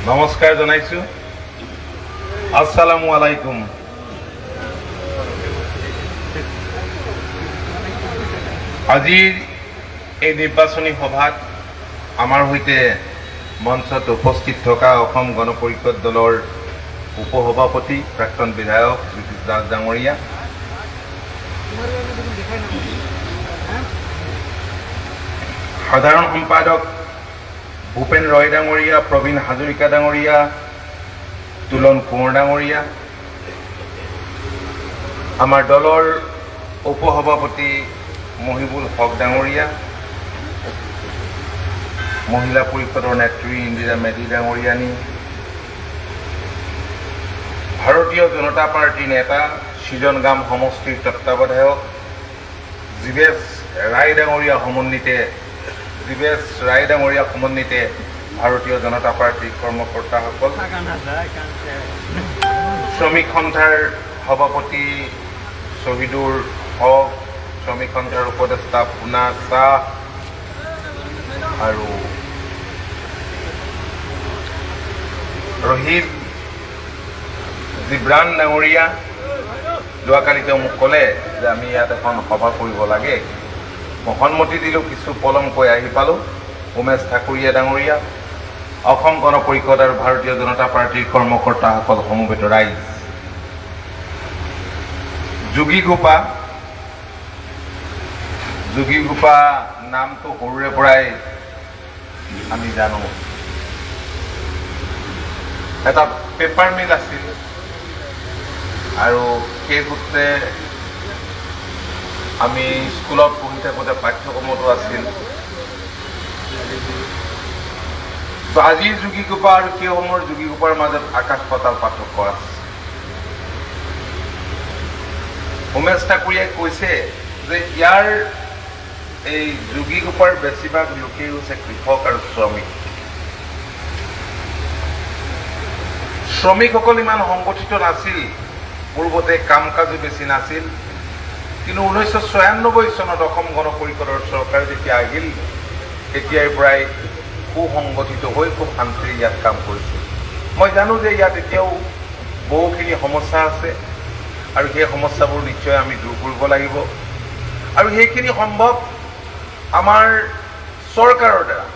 নমস্কাৰ জনাইছো। আসসালামু আলাইকুম। আজিৰ এই নিৰ্বাচনী সভাত আমাৰ সৈতে মঞ্চত উপস্থিত থকা অসম গণ পৰিষদ দলৰ উপসভাপতি প্ৰাক্তন বিধায়ক জ্যোতিষ দাস ডাঙৰীয়া, সাধাৰণ সম্পাদক ভূপেন ৰয় ডাঙৰীয়া, প্ৰবীণ হাজৰিকা ডাঙৰীয়া, তুলন কোঁৱৰ ডাঙৰীয়া, আমাৰ দলৰ উপসভাপতি মহিবুল হক ডাঙৰীয়া, মহিলা পৰিষদৰ নেত্ৰী ইন্দিৰা মেধি ডাঙৰীয়ানী, ভাৰতীয় জনতা পাৰ্টীৰ নেতা সৃজন গাম সমষ্টিৰ তত্ত্বাৱধায়ক জীৱেশ ৰায় ডাঙৰীয়া সমন্বিতে ভাৰতীয় জনতা পাৰ্টীৰ কৰ্মকৰ্তাসকল, শ্ৰমিক সন্থাৰ সভাপতি শ্বহীদুৰ হক, শ্ৰমিক সন্থাৰ উপদেষ্টা পুনা শ্বাহ আৰু ৰহিব জিব্ৰান ডাঙৰীয়া, যোৱাকালি তেওঁ মোক ক'লে যে আমি ইয়াত এখন সভা কৰিব লাগে। মই সন্মতি দিলোঁ, কিছু পলমকৈ আহি পালোঁ। উমেশ ঠাকুৰীয়া ডাঙৰীয়া, অসম গণ পৰিষদ আৰু ভাৰতীয় জনতা পাৰ্টীৰ কৰ্মকৰ্তাসকল, সমবেত ৰাইজ, যোগী গোপা নামটো সৰুৰে পৰাই আমি জানো। এটা পেপাৰ মিল আছিল আৰু সেই সূত্ৰে আমি স্কুলত পঢ়ি থাকোঁতে পাঠ্যক্ৰমতো আছিল। তো আজিৰ যোগীগোপা আৰু সেই সময়ৰ যোগীগোপাৰ মাজত আকাশ পাতাল পাৰ্থক্য আছে। উমেশ ঠাকুৰীয়াই কৈছে যে ইয়াৰ এই যোগীগোপাৰ বেছিভাগ লোকেই হৈছে কৃষক আৰু শ্ৰমিক। শ্ৰমিকসকল ইমান সংগঠিত নাছিল, পূৰ্বতে কাম কাজো বেছি নাছিল, কিন্তু 1996 চনত অসম গণ পৰিষদৰ চৰকাৰ যেতিয়া আহিল, তেতিয়াৰ পৰাই সুসংগঠিত হৈ খুব শান্তিৰে ইয়াত কাম কৰিছিল। মই জানো যে ইয়াত এতিয়াও বহুখিনি সমস্যা আছে আৰু সেই সমস্যাবোৰ নিশ্চয় আমি দূৰ কৰিব লাগিব আৰু সেইখিনি সম্ভৱ আমাৰ চৰকাৰৰ দ্বাৰা।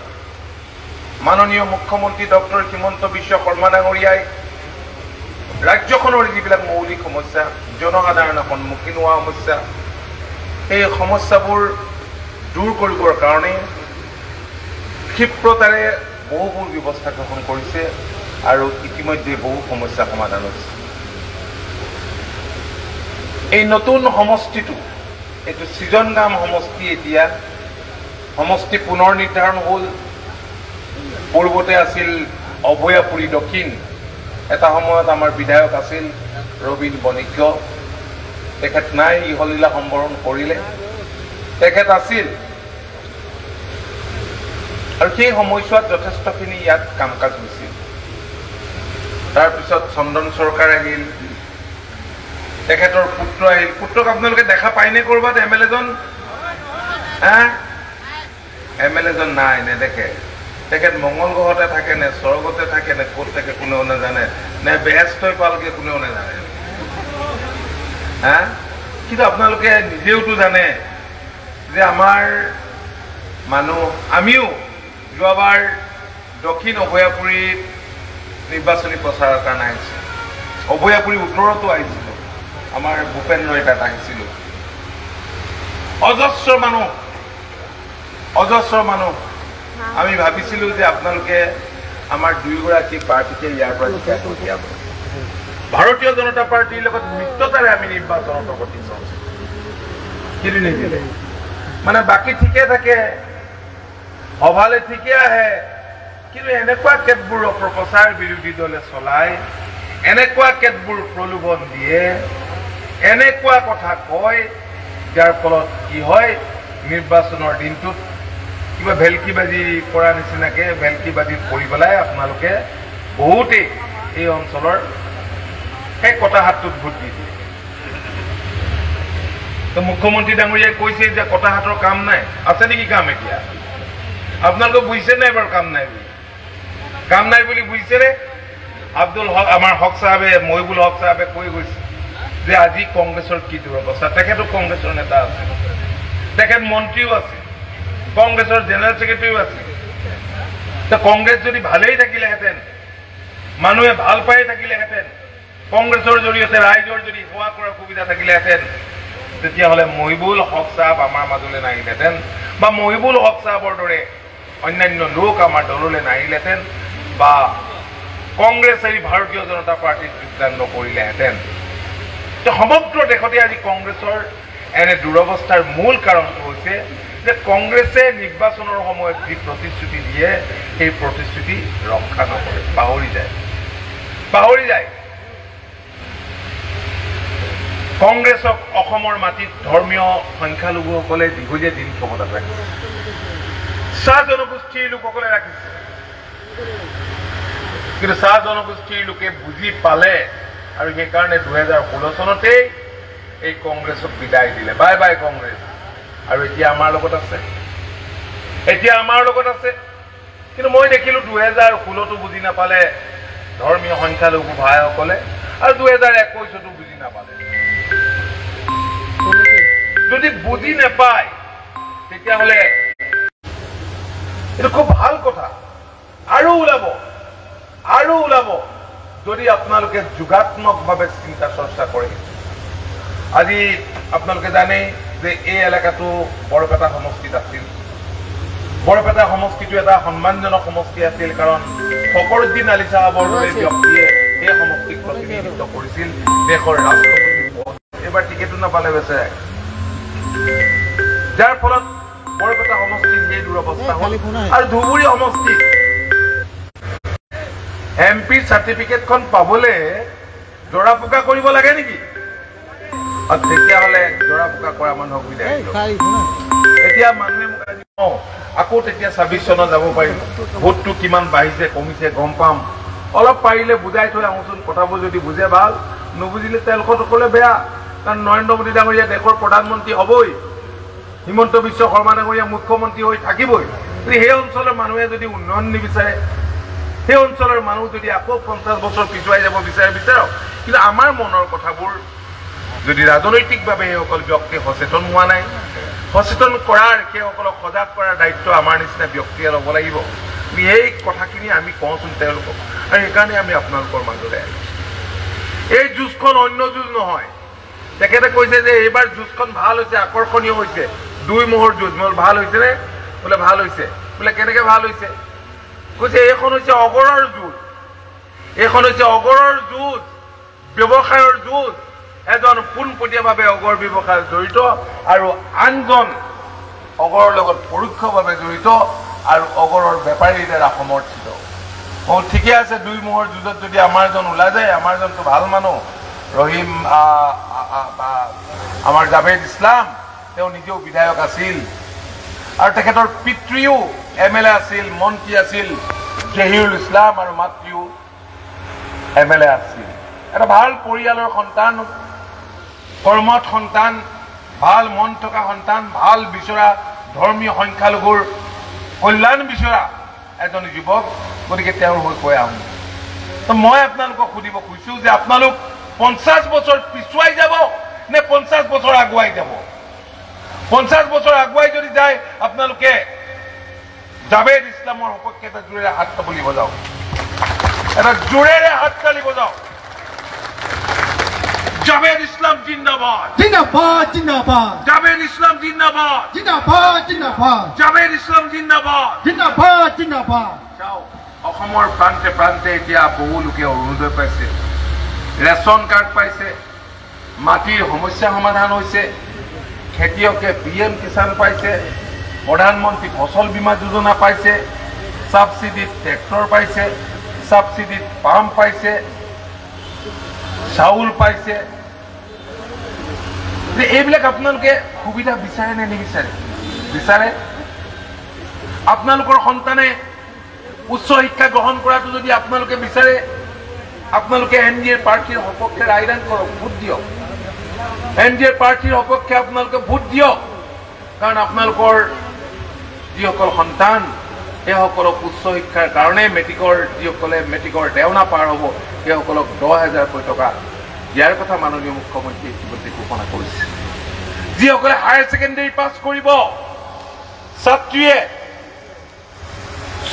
মাননীয় মুখ্যমন্ত্ৰী ডক্টৰ হিমন্ত বিশ্ব শৰ্মা ডাঙৰীয়াই ৰাজ্যখনৰ যিবিলাক মৌলিক সমস্যা, জনসাধাৰণে সন্মুখীন হোৱা সমস্যা, সেই সমস্যাবোৰ দূৰ কৰিবৰ কাৰণে ক্ষিপ্ৰতাৰে বহুবোৰ ব্যৱস্থা গ্ৰহণ কৰিছে আৰু ইতিমধ্যে বহু সমস্যা সমাধান হৈছে। এই নতুন সমষ্টিটো, এইটো সৃজন গাম সমষ্টি, এতিয়া সমষ্টি পুনৰ নিৰ্ধাৰণ হ'ল। পূৰ্বতে আছিল অভয়াপুৰী দক্ষিণ। এটা সময়ত আমাৰ বিধায়ক আছিল ৰবীন বণিজ্ঞ, তেখেত নাই, ইহলীলা সম্বৰণ কৰিলে। তেখেত আছিল আৰু সেই সময়ছোৱাত যথেষ্টখিনি ইয়াত কাম কাজ হৈছিল। তাৰপিছত চন্দন চৰকাৰ আহিল, তেখেতৰ পুত্ৰ আহিল। পুত্ৰক আপোনালোকে দেখা পায়নে ক'ৰবাত? এম এল এজন নাই, নেদেখে। তেখেত মংগল গ্ৰহতে থাকে নে স্বৰ্গতে থাকে নে ক'ত থাকে কোনেও নাজানে, নে বেহেস্তই পালগে কোনেও নাজানে। কিন্তু আপোনালোকে নিজেওতো জানে যে আমাৰ মানুহ, আমিও যোৱাবাৰ দক্ষিণ অভয়াপুৰীত নিৰ্বাচনী প্ৰচাৰৰ কাৰণে আহিছিলোঁ। অভয়াপুৰী উত্তৰতো আহিছিলোঁ, আমাৰ ভূপেন ৰয় তাত আহিছিলোঁ। অজস্ৰ মানুহ। আমি ভাবিছিলোঁ যে আপোনালোকে আমাৰ দুয়োগৰাকী প্ৰাৰ্থীকে ইয়াৰ পৰা জিকাই পঠিয়াব। ভাৰতীয় জনতা পাৰ্টীৰ লগত মিত্ৰতাৰে আমি নিৰ্বাচনত অৱতীৰ্ণ হৈছোঁ, কিন্তু নিদিলে। মানে বাকী ঠিকে থাকে, সভালে ঠিকে আহে, কিন্তু এনেকুৱা কেতবোৰ অপপ্ৰচাৰ বিৰোধী দলে চলায়, এনেকুৱা কেতবোৰ প্ৰলোভন দিয়ে, এনেকুৱা কথা কয়, যাৰ ফলত কি হয়, নিৰ্বাচনৰ দিনটোত কিবা ভেলকিবাজি কৰা নিচিনাকে ভেলকিবাজিত পৰি পেলাই আপোনালোকে বহুতেই এই অঞ্চলৰ সেই কটাহাতটোত ভোট দি দিয়ে। তো মুখ্যমন্ত্ৰী ডাঙৰীয়াই কৈছে যে কটাহাতৰ কাম নাই, আছে নেকি কাম? এতিয়া আপোনালোকে বুজিছে নাই বাৰু কাম নাই বুলি? কাম নাই বুলি বুজিছেনে? আব্দুল হক আমাৰ হক সাহেবে মহিবুল হক সাহেবে কৈ গৈছে যে আজি কংগ্ৰেছৰ কি দুৰৱস্থা। তেখেতো কংগ্ৰেছৰ নেতা আছে, তেখেত মন্ত্ৰীও আছে, কংগ্ৰেছৰ জেনেৰেল ছেক্ৰেটাৰীও আছে। কংগ্ৰেছ যদি ভালেই থাকিলেহেঁতেন, মানুহে ভাল পাই থাকিলেহেঁতেন, কংগ্ৰেছৰ জৰিয়তে ৰাইজৰ যদি সেৱা কৰাৰ সুবিধা থাকিলেহেঁতেন, তেতিয়াহ'লে মহিবুল হক সাহেব আমাৰ মাজলৈ নাহিলেহেঁতেন, বা মহিবুল হক সাহেবৰ দৰে অন্যান্য লোক আমাৰ দললৈ নাহিলেহেঁতেন, বা কংগ্ৰেছ এৰি ভাৰতীয় জনতা পাৰ্টীত যোগদান নকৰিলেহেঁতেন। সমগ্ৰ দেশতে আজি কংগ্ৰেছৰ এনে দুৰৱস্থাৰ মূল কাৰণটো হৈছে যে কংগ্ৰেছে নিৰ্বাচনৰ সময়ত যি প্ৰতিশ্ৰুতি দিয়ে সেই প্ৰতিশ্ৰুতি ৰক্ষা নকৰে, পাহৰি যায়। কংগ্ৰেছক অসমৰ মাটিত ধৰ্মীয় সংখ্যালঘুসকলে দীঘলীয়া দিন ক্ষমতাত ৰাখিছে, চাহ জনগোষ্ঠীৰ লোকসকলে ৰাখিছে, কিন্তু চাহ জনগোষ্ঠীৰ লোকে বুজি পালে আৰু সেইকাৰণে 2016 চনতেই এই কংগ্ৰেছক বিদায় দিলে। Bye bye Congress. আৰু এতিয়া আমাৰ লগত আছে, কিন্তু মই দেখিলো 2016তো বুজি নাপালে ধৰ্মীয় সংখ্যালঘু ভাইসকলে, আৰু 2021তো বুজি নাপালে। যদি বুজি নাপায় তেতিয়াহ'লে এইটো খুব ভাল কথা, আৰু ওলাব যদি আপোনালোকে যোগাত্মকভাৱে চিন্তা চৰ্চা কৰে। আজি আপোনালোকে জানে যে এই এলেকাটো বৰপেটা সমষ্টিত আছিল। বৰপেটা সমষ্টিটো এটা সন্মানজনক সমষ্টি আছিল, কাৰণ ফখৰুদ্দিন আলী চাহাবৰ দৰে ব্যক্তিয়ে সেই সমষ্টিক প্ৰতিনিধিত্ব কৰিছিল দেশৰ ৰাষ্ট্ৰপতি পদ। এইবাৰ টিকেটো নাপালে বেচেৰাই, যাৰ ফলত বৰপেটা সমষ্টিত সেই দুৰৱস্থা হ'ল। আৰু ধুবুৰী সমষ্টিত MP চাৰ্টিফিকেটখন পাবলৈ জৰা ফুকা কৰিব লাগে নেকি? তেতিয়াহ'লে জৰা ফুকা কৰা মানুহক বিদায় দিয়ক। এতিয়া মানুহে মোক আজি আকৌ তেতিয়া 26 চনত যাব পাৰিম, ভোটটো কিমান বাঢ়িছে কমিছে গম পাম। অলপ পাৰিলে বুজাই থৈ আহোঁচোন, কথাবোৰ যদি বুজে ভাল, নুবুজিলে তেওঁলোকসকলে বেয়া। কাৰণ নৰেন্দ্ৰ মোদী ডাঙৰীয়া দেশৰ প্ৰধানমন্ত্ৰী হ'বই, হিমন্ত বিশ্ব শৰ্মা ডাঙৰীয়া মুখ্যমন্ত্ৰী হৈ থাকিবই। কিন্তু সেই অঞ্চলৰ মানুহে যদি উন্নয়ন নিবিচাৰে, সেই অঞ্চলৰ মানুহ যদি আকৌ 50 বছৰ পিছুৱাই যাব বিচাৰক। কিন্তু আমাৰ মনৰ কথাবোৰ যদি ৰাজনৈতিকভাৱে সেইসকল ব্যক্তি সচেতন হোৱা নাই, সচেতন কৰাৰ সেইসকলক সজাগ কৰাৰ দায়িত্ব আমাৰ নিচিনা ব্যক্তিয়ে ল'ব লাগিব। এই কথাখিনি আমি কওঁচোন তেওঁলোকক, আৰু সেইকাৰণে আমি আপোনালোকৰ মাজলৈ আহিছোঁ। এই যুঁজখন অন্য যুঁজ নহয়। তেখেতে কৈছে যে এইবাৰ যুঁজখন ভাল হৈছে, আকৰ্ষণীয় হৈছে, 2 মহৰ যুঁজ। মই ভাল হৈছেনে? বোলে ভাল হৈছে। বোলে কেনেকৈ ভাল হৈছে? কৈছে এইখন হৈছে অগৰৰ যুঁজ, এইখন হৈছে অগৰৰ যুঁজ, ব্যৱসায়ৰ যুঁজ। এজন পোনপটীয়াভাৱে অগৰ ব্যৱসায়ত জড়িত আৰু আনজন অগৰৰ লগত পৰোক্ষভাৱে জড়িত আৰু অগৰৰ বেপাৰীৰ দ্বাৰা সমৰ্থিত। ঠিকে আছে, 2 মহৰ যুঁজত যদি আমাৰজন ওলাই যায়, আমাৰজনটো ভাল মানুহ, ৰহিম আমাৰ জাভেদ ইছলাম, তেওঁ নিজেও বিধায়ক আছিল, আৰু তেখেতৰ পিতৃও MLA আছিল, মন্ত্ৰী আছিল, জহিৰুল ইছলাম, আৰু মাতৃও MLA আছিল। এটা ভাল পৰিয়ালৰ সন্তান, কৰ্মঠ সন্তান, ভাল মন থকা সন্তান, ভাল বিচৰা, ধৰ্মীয় সংখ্যালঘুৰ কল্যাণ বিচৰা এজন যুৱক। গতিকে তেওঁৰ হৈ কৈ আহোঁ। মই আপোনালোকক সুধিব খুজিছোঁ যে আপোনালোক 50 বছৰ পিছুৱাই যাব নে 50 বছৰ আগুৱাই যাব? 50 বছৰ আগুৱাই যদি যায় আপোনালোকে জাভেদ ইছলামৰ সপক্ষে এটা জোৰেৰে হাত তালি বজাওক, এটা জোৰেৰে হাত তালি বজাওক। জাভেদ ইছলাম জিন্দাবাদ, জিন্দাবাদ, জিন্দাবাদ। জাভেদ ইছলাম জিন্দাবাদ, জিন্দাবাদ, জিন্দাবাদ। জাভেদ ইছলাম জিন্দাবাদ, জিন্দাবাদ, জিন্দাবাদ। চাওক, অসমৰ প্ৰান্তে প্ৰান্তে এতিয়া বহু লোকে অৰুণোদয় পাইছে, ৰেচন কাৰ্ড পাইছে, মাটিৰ সমস্যা সমাধান হৈছে, খেতিয়কে PM কিষাণ পাইছে, প্ৰধানমন্ত্ৰী ফচল বীমা যোজনা পাইছে, ছাবচিডিত ট্ৰেক্টৰ পাইছে, ছাবচিডিত পাম্প পাইছে, চাউল পাইছে। এইবিলাক আপোনালোকে সুবিধা বিচাৰে নে নিবিচাৰে? বিচাৰে। আপোনালোকৰ সন্তানে উচ্চ শিক্ষা গ্ৰহণ কৰাটো যদি আপোনালোকে বিচাৰে, আপোনালোকে NDA প্ৰাৰ্থীৰ সপক্ষে ৰায়দান কৰক, ভোট দিয়ক। NDA প্ৰাৰ্থীৰ সপক্ষে আপোনালোকে ভোট দিয়ক, কাৰণ আপোনালোকৰ যিসকল সন্তান সেইসকলক উচ্চ শিক্ষাৰ কাৰণে মেট্ৰিকৰ যিসকলে মেট্ৰিকৰ দেওনা পাৰ হ'ব সেইসকলক 10,000 টকা দিয়াৰ কথা মাননীয় মুখ্যমন্ত্ৰীয়ে ইতিমধ্যে ঘোষণা কৰিছে। যিসকলে হায়াৰ ছেকেণ্ডেৰী পাছ কৰিব ছাত্ৰীয়ে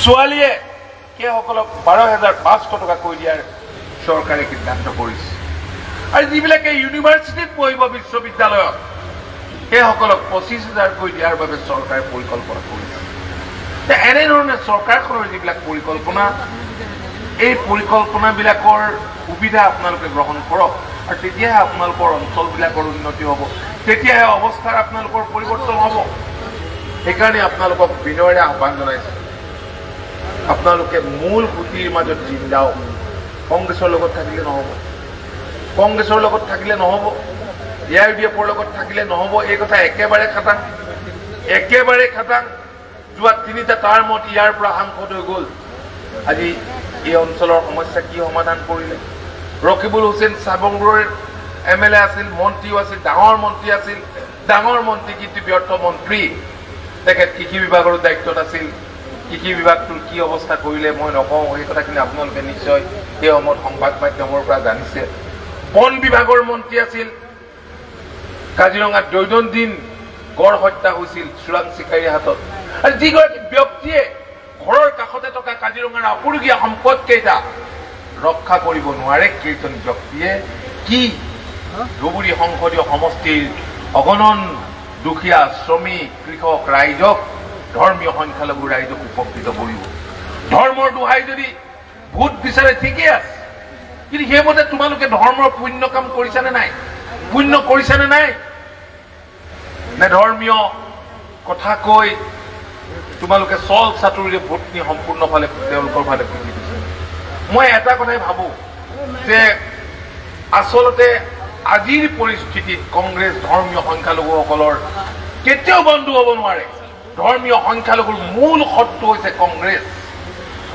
ছোৱালীয়ে সেইসকলক 12,500 টকা কৈ দিয়াৰ চৰকাৰে সিদ্ধান্ত কৰিছে। আৰু যিবিলাকে ইউনিভাৰ্চিটিত পঢ়িব বিশ্ববিদ্যালয়ত সেইসকলক 25,000 কৈ দিয়াৰ বাবে চৰকাৰে পৰিকল্পনা কৰিছে। এনেধৰণে চৰকাৰখনৰ যিবিলাক পৰিকল্পনা এই পৰিকল্পনাবিলাকৰ সুবিধা আপোনালোকে গ্ৰহণ কৰক আৰু তেতিয়াহে আপোনালোকৰ অঞ্চলবিলাকৰ উন্নতি হ'ব, তেতিয়াহে অৱস্থাৰ আপোনালোকৰ পৰিৱৰ্তন হ'ব। সেইকাৰণে আপোনালোকক বিনয়েৰে আহ্বান জনাইছোঁ, আপোনালোকে মূল সুঁতিৰ মাজত জিন্দাও। কংগ্ৰেছৰ লগত থাকিলে নহ'ব, কংগ্ৰেছৰ লগত থাকিলে নহ'ব, AIUDFৰ লগত থাকিলে নহ'ব। এই কথা একেবাৰে খাটাং, একেবাৰে খাটাং। যোৱা 3টা টাৰ্মত ইয়াৰ পৰা সাংসদ হৈ গ'ল। আজি এই অঞ্চলৰ সমস্যা কি সমাধান কৰিলে? ৰকিবুল হুছেইন চাবংগুৰৰ MLA আছিল, মন্ত্ৰীও আছিল, ডাঙৰ মন্ত্ৰী আছিল, ডাঙৰ মন্ত্ৰী কিন্তু ব্যৰ্থ মন্ত্ৰী। তেখেত কৃষি বিভাগৰ দায়িত্বত আছিল। কৃষি বিভাগটোৰ কি অৱস্থা কৰিলে মই নকওঁ, সেই কথাখিনি আপোনালোকে নিশ্চয় সেই সময়ত সংবাদ মাধ্যমৰ পৰা জানিছে। বন বিভাগৰ মন্ত্ৰী আছিল। কাজিৰঙাত দৈনন্দিন গড় হত্যা হৈছিল চোৰাং চিকাৰীৰ হাতত। আৰু যিগৰাকী ব্যক্তিয়ে ঘৰৰ কাষতে থকা কাজিৰঙাৰ আপুৰুগীয়া সম্পদ কেইটা ৰক্ষা কৰিব নোৱাৰে, কেইজন ব্যক্তিয়ে কি ধুবুৰী সংসদীয় সমষ্টিৰ অগণন দুখীয়া শ্ৰমিক কৃষক ৰাইজক, ধৰ্মীয় সংখ্যালঘু ৰাইজক উপকৃত কৰিব। ধৰ্মৰ দোহাই যদি ভোট বিচাৰে ঠিকেই আছে, কিন্তু সেইমতে তোমালোকে ধৰ্মৰ পুণ্য কাম কৰিছানে নাই? পুণ্য কৰিছানে নাই? নে ধৰ্মীয় কথা কৈ তোমালোকে চল চাতুৰিৰে ভোট নি সম্পূৰ্ণভাৱে তেওঁলোকৰ ফালে পুঁজি দিছে? মই এটা কথাই ভাবো যে আচলতে আজিৰ পৰিস্থিতিত কংগ্ৰেছ ধৰ্মীয় সংখ্যালঘুসকলৰ কেতিয়াও বন্ধু হ'ব নোৱাৰে। ধৰ্মীয় সংখ্যালঘুৰ মূল শত্ৰু হৈছে কংগ্ৰেছ,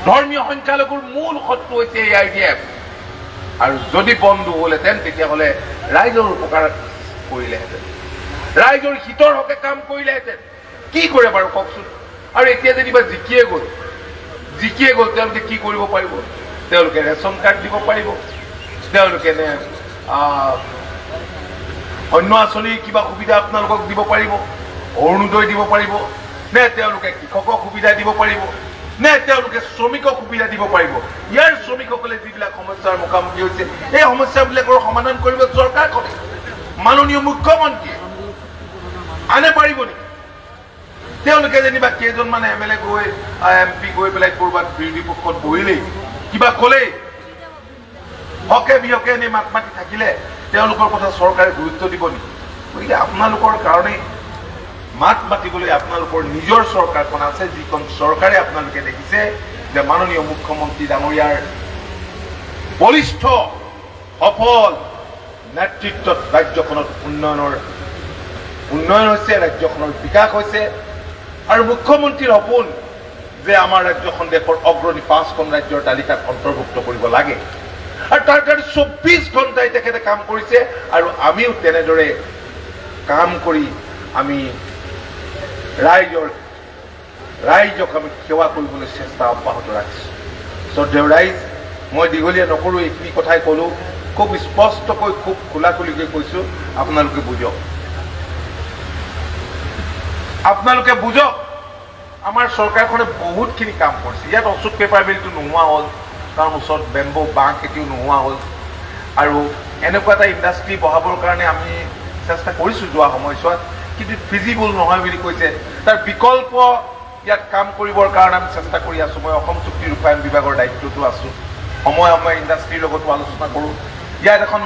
ধৰ্মীয় সংখ্যালঘুৰ মূল শত্ৰু হৈছে AIUDF। আৰু যদি বন্ধু হ'লহেঁতেন তেতিয়াহ'লে ৰাইজৰ উপকাৰ কৰিলেহেঁতেন, ৰাইজৰ হিতৰ হকে কাম কৰিলেহেঁতেন। কি কৰে বাৰু কওকচোন? আৰু এতিয়া যেনিবা জিকিয়ে গ'ল, তেওঁলোকে কি কৰিব পাৰিব? তেওঁলোকে ৰেচন কাৰ্ড দিব পাৰিব, তেওঁলোকে অন্য আঁচনিৰ কিবা সুবিধা আপোনালোকক দিব পাৰিব, অৰুণোদয় দিব পাৰিব, নে তেওঁলোকে কৃষকক সুবিধা দিব পাৰিব, নে তেওঁলোকে শ্ৰমিকক সুবিধা দিব পাৰিব? ইয়াৰ শ্ৰমিকসকলে যিবিলাক সমস্যাৰ মুখামুখি হৈছে এই সমস্যাবিলাকৰ সমাধান কৰিব চৰকাৰখনে, মাননীয় মুখ্যমন্ত্ৰীয়ে। আনে পাৰিব নেকি? তেওঁলোকে যেনিবা কেইজনমান MLA গৈ MP গৈ পেলাই ক'ৰবাত বিৰোধী পক্ষত বহিলেই কিবা ক'লেই হকে বিহকে এনে মাত মাতি থাকিলে তেওঁলোকৰ কথা চৰকাৰে গুৰুত্ব দিব নেকি? গতিকে আপোনালোকৰ কাৰণেই মাত মাতিবলৈ আপোনালোকৰ নিজৰ চৰকাৰখন আছে, যিখন চৰকাৰে আপোনালোকে দেখিছে যে মাননীয় মুখ্যমন্ত্ৰী ডাঙৰীয়াৰ বলিষ্ঠ সফল নেতৃত্বত ৰাজ্যখনত উন্নয়ন হৈছে, ৰাজ্যখনৰ বিকাশ হৈছে। আৰু মুখ্যমন্ত্ৰীৰ সপোন যে আমাৰ ৰাজ্যখন দেশৰ অগ্ৰণী 5খন ৰাজ্যৰ তালিকাত অন্তৰ্ভুক্ত কৰিব লাগে, আৰু তাৰ কাৰণে 24 ঘণ্টাই তেখেতে কাম কৰিছে। আৰু আমিও তেনেদৰে কাম কৰি আমি ৰাইজক আমি সেৱা কৰিবলৈ চেষ্টা অব্যাহত ৰাখিছোঁ। শ্ৰদ্ধেয় ৰাইজ, মই দীঘলীয়া নকৰোঁ, এইখিনি কথাই ক'লো, খুব স্পষ্টকৈ খুব খোলাখুলিকৈ কৈছোঁ, আপোনালোকে বুজক, আপোনালোকে বুজক। আমাৰ চৰকাৰখনে বহুতখিনি কাম কৰিছে। ইয়াত অশোক পেপাৰ মিলটো নোহোৱা হ'ল, কাৰণ ওচৰত বেম্বো বাঁহ খেতিও নোহোৱা হ'ল। আৰু এনেকুৱা এটা ইণ্ডাষ্ট্ৰী বহাবৰ কাৰণে আমি চেষ্টা কৰিছোঁ যোৱা সময়ছোৱাত, কিন্তু ফিজিবল নহয় বুলি কৈছে। তাৰ বিকল্প ইয়াত কাম কৰিবৰ কাৰণে আমি চেষ্টা কৰি আছোঁ। মই অসম চুক্তি ৰূপায়ণ বিভাগৰ দায়িত্বতো আছোঁ, সময়ে সময়ে ইণ্ডাষ্ট্ৰীৰ লগতো আলোচনা কৰোঁ। ইয়াত এখন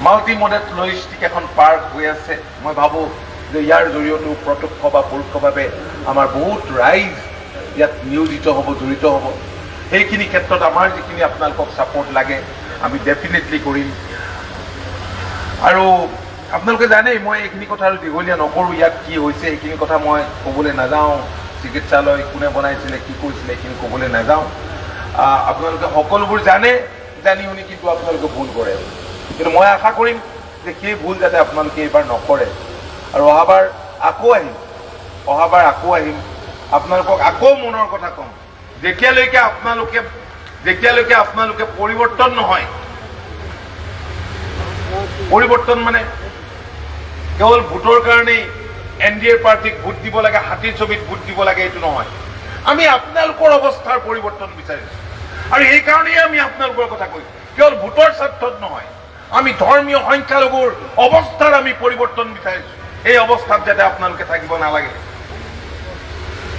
মাল্টি মডেল লজিষ্টিক এখন পাৰ্ক হৈ আছে। মই ভাবোঁ যে ইয়াৰ জৰিয়তেও প্ৰত্যক্ষ বা পৰোক্ষভাৱে আমাৰ বহুত ৰাইজ ইয়াত নিয়োজিত হ'ব, জড়িত হ'ব। সেইখিনি ক্ষেত্ৰত আমাৰ যিখিনি আপোনালোকক ছাপোৰ্ট লাগে আমি ডেফিনেটলি কৰিম। আৰু আপোনালোকে জানেই মই এইখিনি কথা আৰু দীঘলীয়া নকৰোঁ, ইয়াত কি হৈছে এইখিনি কথা মই ক'বলৈ নাযাওঁ। চিকিৎসালয় কোনে বনাইছিলে, কি কৰিছিলে, এইখিনি ক'বলৈ নাযাওঁ। আপোনালোকে সকলোবোৰ জানে, জানি শুনি কিন্তু আপোনালোকে ভুল কৰে। কিন্তু মই আশা কৰিম যে সেই ভুল যাতে আপোনালোকে এইবাৰ নকৰে, আৰু অহাবাৰ আকৌ আহিম অহাবাৰ আকৌ আহিম আপোনালোকক আকৌ মনৰ কথা ক'ম যেতিয়ালৈকে আপোনালোকে পৰিৱৰ্তন নহয় পৰিৱৰ্তন মানে কেৱল ভোটৰ কাৰণেই NDA পাৰ্টিক ভোট দিব লাগে হাতীৰ ছবিত ভোট দিব লাগে এইটো নহয় আমি আপোনালোকৰ অৱস্থাৰ পৰিৱৰ্তন বিচাৰিছো আৰু এই কাৰণেই আমি আপোনালোকৰ কথা কৈছো কেৱল ভোটৰ স্বাৰ্থত নহয় আমি ধৰ্মীয় সংখ্যালঘুৰ অৱস্থাৰ আমি পৰিৱৰ্তন বিচাৰিছো এই অৱস্থাত যাতে আপোনালোকে থাকিব নালাগে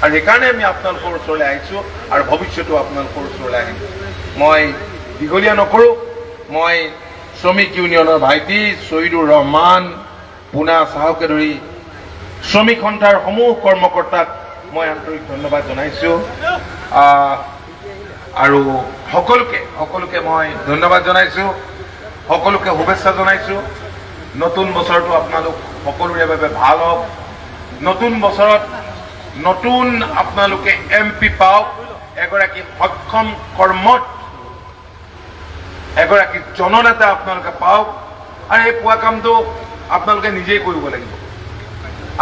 আৰু সেইকাৰণে আমি আপোনালোকৰ ওচৰলৈ আহিছো আৰু ভৱিষ্যতো আপোনালোকৰ ওচৰলৈ আহিম মই দীঘলীয়া নকৰো মই শ্ৰমিক ইউনিয়নৰ ভাইটি শহীদুৰ ৰহমান পুনা চাহকে ধৰি শ্ৰমিক সন্থাৰ সমূহ কৰ্মকৰ্তাক মই আন্তৰিক ধন্যবাদ জনাইছো আৰু সকলোকে মই ধন্যবাদ জনাইছো সকলোকে শুভেচ্ছা জনাইছো নতুন বছৰটো আপোনালোক সকলোৰে বাবে ভাল হওক নতুন বছৰত নতুন আপোনালোকে MP পাওক এগৰাকী সক্ষম কৰ্মত এগৰাকী জননেতা আপোনালোকে পাওক আৰু এই পোৱা কামটো আপোনালোকে নিজেই কৰিব লাগিব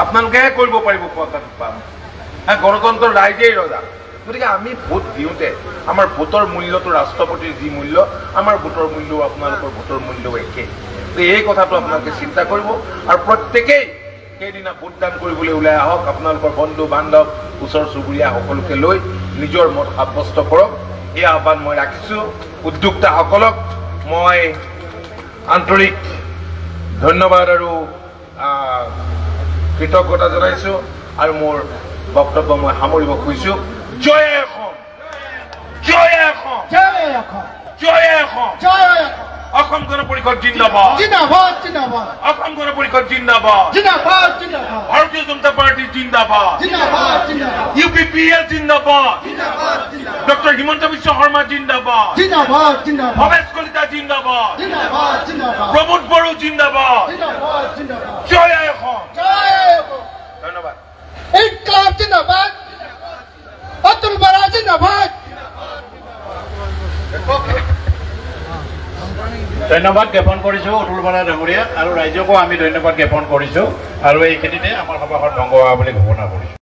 আপোনালোকেহে কৰিব পাৰিব পোৱা কাম পাম গণতন্ত্ৰৰ ৰাইজেই ৰজা গতিকে আমি ভোট দিওঁতে আমাৰ ভোটৰ মূল্যটো ৰাষ্ট্ৰপতিৰ যি মূল্য আমাৰ ভোটৰ মূল্যও আপোনালোকৰ ভোটৰ মূল্যও একে এই কথাটো আপোনালোকে চিন্তা কৰিব আৰু প্ৰত্যেকেই সেইদিনা ভোটদান কৰিবলৈ ওলাই আহক আপোনালোকৰ বন্ধু বান্ধৱ ওচৰ চুবুৰীয়া সকলোকে লৈ নিজৰ মত সাব্যস্ত কৰক এই আহ্বান মই ৰাখিছো উদ্যোক্তাসকলক মই আন্তৰিক ধন্যবাদ আৰু কৃতজ্ঞতা জনাইছো আৰু মোৰ বক্তব্য মই সামৰিব খুজিছো জয় অসম জয় অসম জয় অসম জয় অসম জয় অসম অসম গণ পৰিষদ জিন্দাবাদ জিন্দাবাদ জিন্দাবাদ অসম গণ পৰিষদ জিন্দাবাদ জিন্দাবাদ জিন্দাবাদ ভাৰতীয় জনতা পাৰ্টি জিন্দাবাদ জিন্দাবাদ জিন্দাবাদ UPPL জিন্দাবাদ জিন্দাবাদ জিন্দাবাদ ডক্টৰ হিমন্ত বিশ্ব শৰ্মা জিন্দাবাদ জিন্দাবাদ জিন্দাবাদ ভৱেশ কলিতা জিন্দাবাদ জিন্দাবাদ জিন্দাবাদ প্ৰমোদ বড়ো জিন্দাবাদ জিন্দাবাদ জিন্দাবাদ জয় অসম জয় অসম ধন্যবাদ ইনকলাব জিন্দাবাদ অতুল বৰা জিন্দাবাদ ধন্যবাদ জ্ঞাপন কৰিছো অতুল বৰা ডাঙৰীয়া আৰু ৰাইজকো আমি ধন্যবাদ জ্ঞাপন কৰিছো আৰু এইখিনিতে আমাৰ সভাখন ভংগ হোৱা বুলি ঘোষণা কৰিছো।